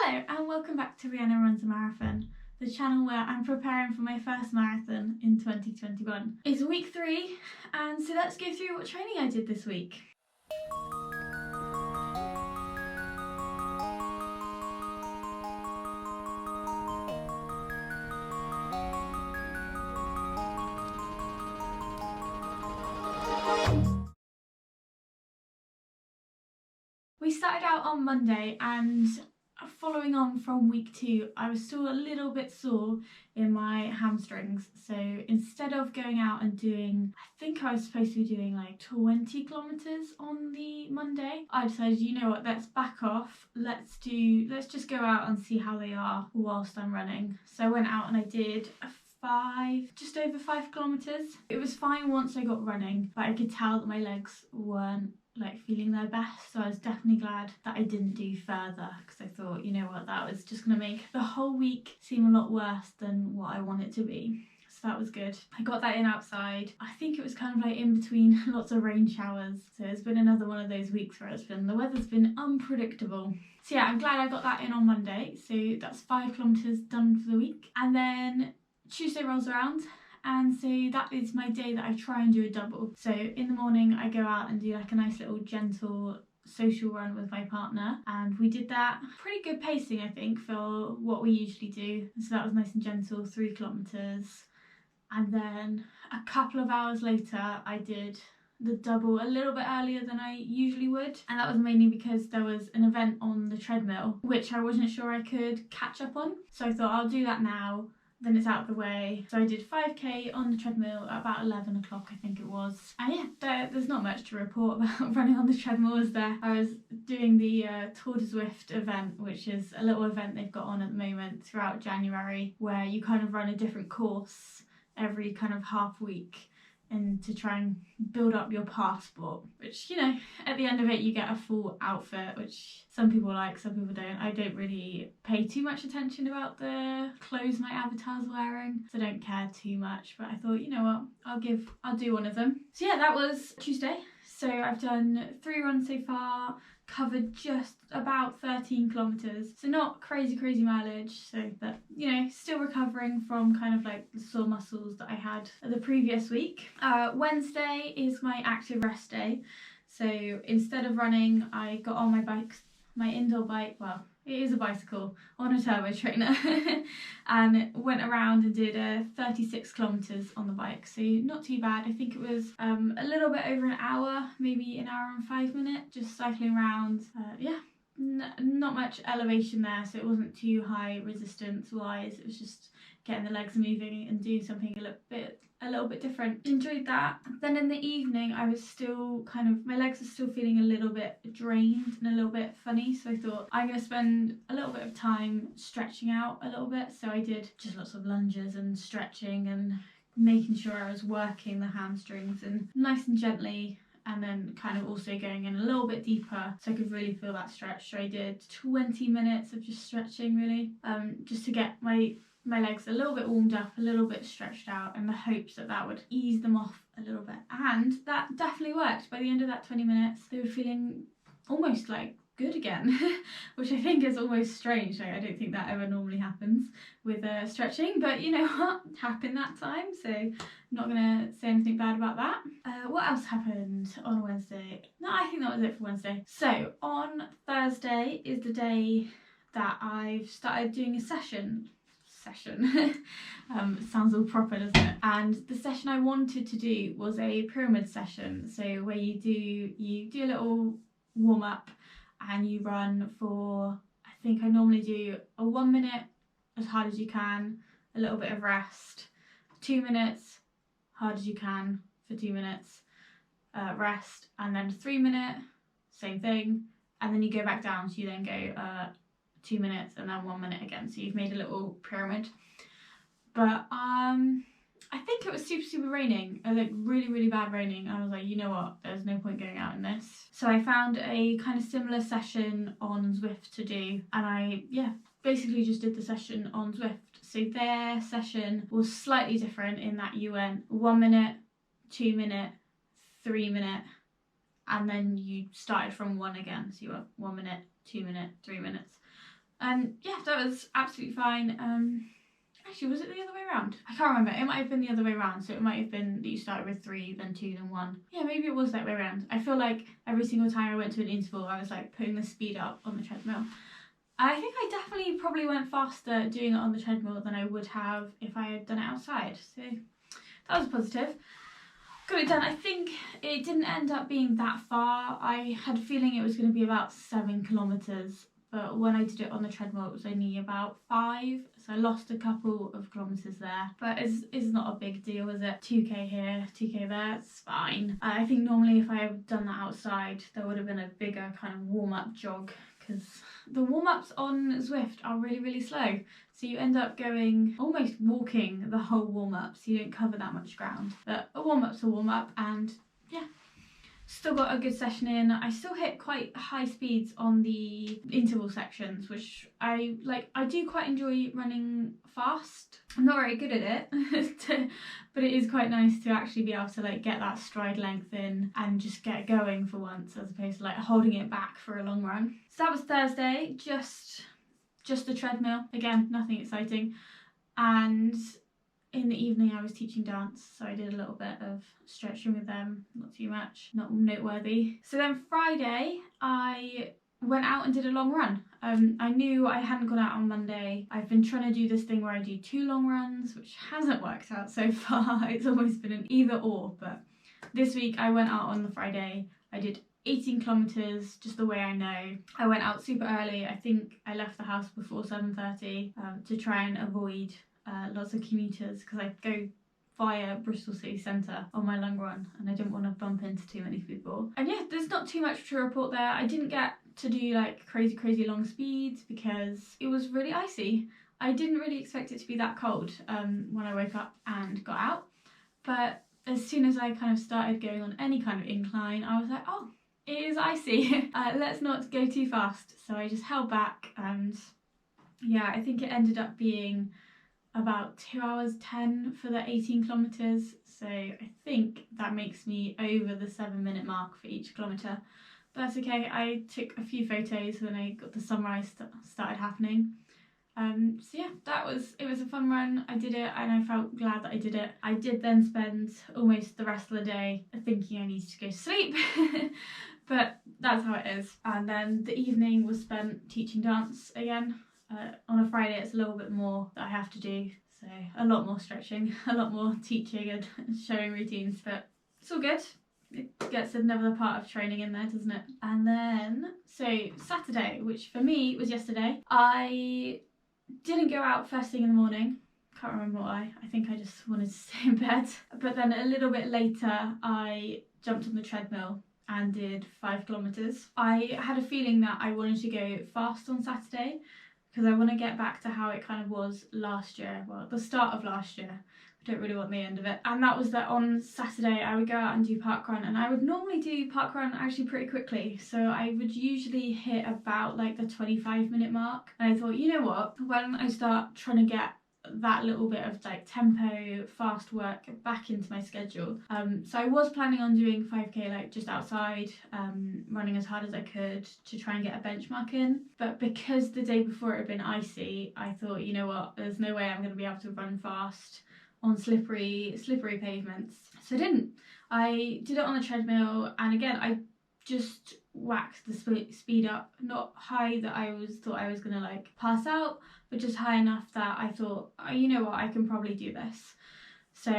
Hello and welcome back to Rihanna Runs a Marathon, the channel where I'm preparing for my first marathon in 2021. It's week 3 and so let's go through what training I did this week. We started out on Monday and following on from week 2, I was still a little bit sore in my hamstrings. So instead of going out and doing, I think I was supposed to be doing like 20 kilometers on the Monday, I decided, you know what, let's back off. Let's just go out and see how they are whilst I'm running. So I went out and I did just over 5 kilometers. It was fine once I got running, but I could tell that my legs weren't like feeling their best, so I was definitely glad that I didn't do further, because I thought, you know what, that was just gonna make the whole week seem a lot worse than what I want it to be. So that was good. I got that in outside. I think it was kind of like in between lots of rain showers, so it's been another one of those weeks where the weather's been unpredictable. So yeah, I'm glad I got that in on Monday. So that's 5 kilometers done for the week, and then Tuesday rolls around. And so that is my day that I try and do a double. So in the morning I go out and do like a nice little gentle social run with my partner, and we did that pretty good pacing, I think, for what we usually do. So that was nice and gentle, 3 kilometers. And then a couple of hours later I did the double a little bit earlier than I usually would, and that was mainly because there was an event on the treadmill which I wasn't sure I could catch up on. So I thought I'll do that now, then it's out of the way. So I did 5k on the treadmill at about 11 o'clock, I think it was. And yeah, there's not much to report about running on the treadmill, was there? I was doing the Tour de Zwift event, which is a little event they've got on at the moment throughout January, where you kind of run a different course every kind of half week, and to try and build up your passport, which, you know, at the end of it you get a full outfit, which some people like, some people don't. I don't really pay too much attention about the clothes my avatar's wearing, so I don't care too much, but I thought, you know what, I'll do one of them. So yeah, that was Tuesday. So I've done 3 runs so far, covered just about 13 kilometers, so not crazy mileage, so, but you know, still recovering from kind of like the sore muscles that I had the previous week. Wednesday is my active rest day, so instead of running I got on my bike, my indoor bike, well, it is a bicycle on a turbo trainer, and went around and did 36 kilometers on the bike. So not too bad. I think it was a little bit over an hour, maybe an hour and 5 minutes, just cycling around. Yeah, not much elevation there, so it wasn't too high resistance wise. It was just getting the legs moving and doing something a little bit different. Enjoyed that. Then in the evening I was still my legs are still feeling a little bit drained and a little bit funny, so I thought I'm going to spend a little bit of time stretching out a little bit. So I did just lots of lunges and stretching and making sure I was working the hamstrings and nice and gently, and then kind of also going in a little bit deeper so I could really feel that stretch. So I did 20 minutes of just stretching, really, just to get my legs a little bit warmed up, a little bit stretched out, in the hopes that that would ease them off a little bit. And that definitely worked. By the end of that 20 minutes, they were feeling almost like good again, which I think is almost strange. Like, I don't think that ever normally happens with stretching, but you know what, happened that time, so I'm not gonna say anything bad about that. What else happened on Wednesday? No, I think that was it for Wednesday. So on Thursday is the day that I've started doing a session. Sounds all proper, doesn't it? And the session I wanted to do was a pyramid session, so where you do a little warm up and you run for, I think I normally do a 1 minute as hard as you can, a little bit of rest, 2 minutes hard as you can for 2 minutes, rest, and then 3 minute, same thing, and then you go back down, so you then go 2 minutes and then 1 minute again, so you've made a little pyramid. But I think it was super raining, like really bad raining. I was like, you know what, there's no point going out in this. So I found a kind of similar session on Zwift to do, and I basically just did the session on Zwift. So their session was slightly different in that you went 1 minute, 2 minute, 3 minute, and then you started from 1 again. So you went 1 minute, 2 minute, 3 minutes. And yeah, that was absolutely fine. Actually, was it the other way around? I can't remember. It might have been the other way around. So it might have been that you started with 3, then 2, then 1. Yeah, maybe it was that way around. I feel like every single time I went to an interval, I was like putting the speed up on the treadmill. I think I definitely probably went faster doing it on the treadmill than I would have if I had done it outside. So that was positive. Got it done. I think it didn't end up being that far. I had a feeling it was going to be about 7 kilometres. But when I did it on the treadmill, it was only about 5, so I lost a couple of kilometres there. But it's not a big deal, is it? 2k here, 2k there, it's fine. I think normally if I had done that outside, there would have been a bigger kind of warm-up jog, because the warm-ups on Zwift are really, really slow. So you end up going, almost walking the whole warm-up, so you don't cover that much ground. But a warm-up's a warm-up, and yeah. Still got a good session in. I still hit quite high speeds on the interval sections, which I like. I do quite enjoy running fast. I'm not very good at it, but it is quite nice to actually be able to like get that stride length in and just get going for once, as opposed to like holding it back for a long run. So that was Thursday, just the treadmill. Again, nothing exciting. And in the evening I was teaching dance, so I did a little bit of stretching with them, not too much, not noteworthy. So then Friday I went out and did a long run. I knew I hadn't gone out on Monday. I've been trying to do this thing where I do 2 long runs, which hasn't worked out so far. It's always been an either or, but this week I went out on the Friday. I did 18 kilometres, just the way I know. I went out super early. I think I left the house before 7:30 to try and avoid lots of commuters, because I go via Bristol City Centre on my long run and I didn't want to bump into too many people. And yeah, there's not too much to report there. I didn't get to do like crazy long speeds because it was really icy. I didn't really expect it to be that cold when I woke up and got out, but as soon as I kind of started going on any kind of incline, I was like, oh, it is icy. Let's not go too fast. So I just held back, and yeah, I think it ended up being about 2 hours 10 for the 18 kilometres, so I think that makes me over the 7-minute mark for each kilometre. But that's okay. I took a few photos when I got the sunrise started happening. So yeah, it was a fun run. I did it and I felt glad that I did it. I did then spend almost the rest of the day thinking I needed to go to sleep, but that's how it is. And then the evening was spent teaching dance again. On a Friday it's a little bit more that I have to do, so a lot more stretching, a lot more teaching and showing routines, but it's all good. It gets another part of training in there, doesn't it? And then, so Saturday, which for me was yesterday, I didn't go out first thing in the morning. Can't remember why. I think I just wanted to stay in bed. But then a little bit later I jumped on the treadmill and did 5 kilometres. I had a feeling that I wanted to go fast on Saturday, because I want to get back to how it kind of was last year, well, the start of last year. I don't really want the end of it. And that was that on Saturday I would go out and do parkrun, and I would normally do parkrun actually pretty quickly. So I would usually hit about like the 25-minute mark. And I thought, you know what, when I start trying to get that little bit of like tempo, fast work back into my schedule. So I was planning on doing 5k like just outside, running as hard as I could to try and get a benchmark in. But because the day before it had been icy, I thought, you know what, there's no way I'm going to be able to run fast on slippery pavements. So I didn't. I did it on the treadmill, and again I just whacked the speed up, not high that I thought I was gonna like pass out, but just high enough that I thought, oh, you know what, I can probably do this. So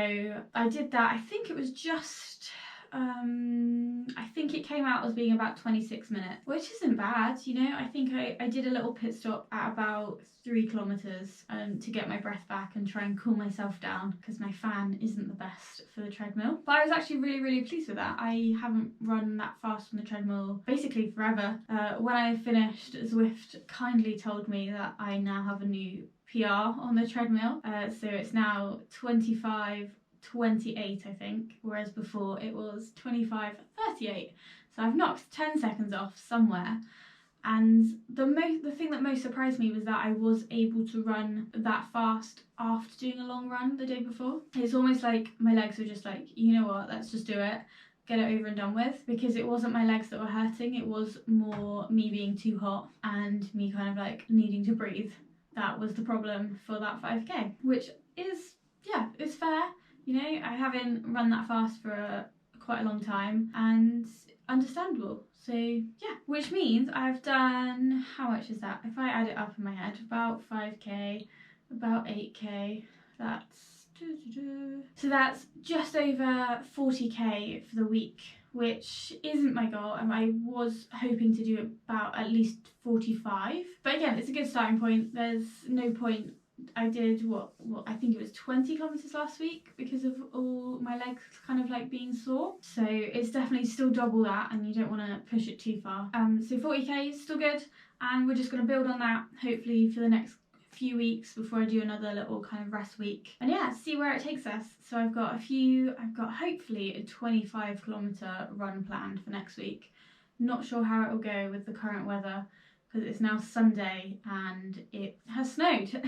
I did that. I think it was just I think it came out as being about 26 minutes, which isn't bad, you know. I think I did a little pit stop at about 3 kilometres to get my breath back and try and cool myself down, because my fan isn't the best for the treadmill. But I was actually really pleased with that. I haven't run that fast on the treadmill basically forever. When I finished, Zwift kindly told me that I now have a new PR on the treadmill. So it's now 25:28, I think, whereas before it was 25:38. So I've knocked 10 seconds off somewhere. And the thing that most surprised me was that I was able to run that fast after doing a long run the day before. It's almost like my legs were just like, you know what, let's just do it. get it over and done with, because it wasn't my legs that were hurting, it was more me being too hot and me kind of like needing to breathe. That was the problem for that 5k, which is, yeah, it's fair. You know, I haven't run that fast for quite a long time and understandable. So yeah, which means I've done, how much is that? If I add it up in my head, about 5k, about 8k, so that's just over 40k for the week, which isn't my goal, and I was hoping to do about at least 45. But again, it's a good starting point. There's no point. I did what I think it was 20 kilometers last week because of all my legs kind of like being sore. So it's definitely still double that, and you don't want to push it too far. So 40k is still good, and we're just going to build on that hopefully for the next few weeks before I do another little kind of rest week, and yeah, see where it takes us. So I've got hopefully a 25 kilometer run planned for next week. Not sure how it will go with the current weather, because it's now Sunday and it has snowed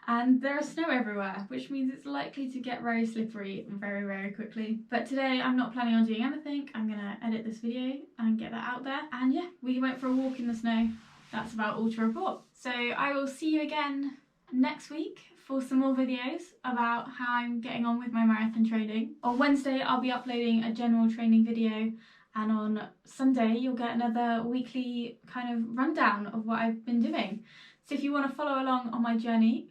and there is snow everywhere, which means it's likely to get very slippery very, very quickly. But today I'm not planning on doing anything. I'm gonna edit this video and get that out there, and yeah, we went for a walk in the snow. That's about all to report. So I will see you again next week for some more videos about how I'm getting on with my marathon training. On Wednesday I'll be uploading a general training video, and on Sunday you'll get another weekly kind of rundown of what I've been doing. So if you want to follow along on my journey,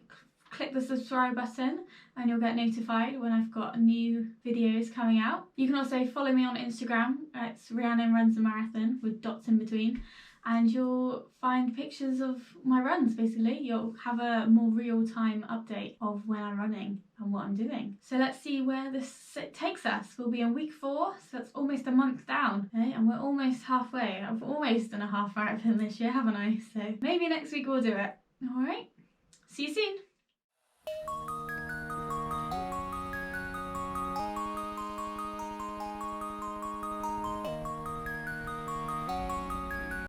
click the subscribe button and you'll get notified when I've got new videos coming out. You can also follow me on Instagram. It's Rhiannon Runs a Marathon with dots in between, and you'll find pictures of my runs. Basically, you'll have a more real-time update of when I'm running and what I'm doing. So let's see where this takes us. We'll be in week 4, so that's almost a month down, okay? And we're almost halfway. I've almost done a half marathon this year, haven't I? So maybe next week we'll do it. All right, see you soon.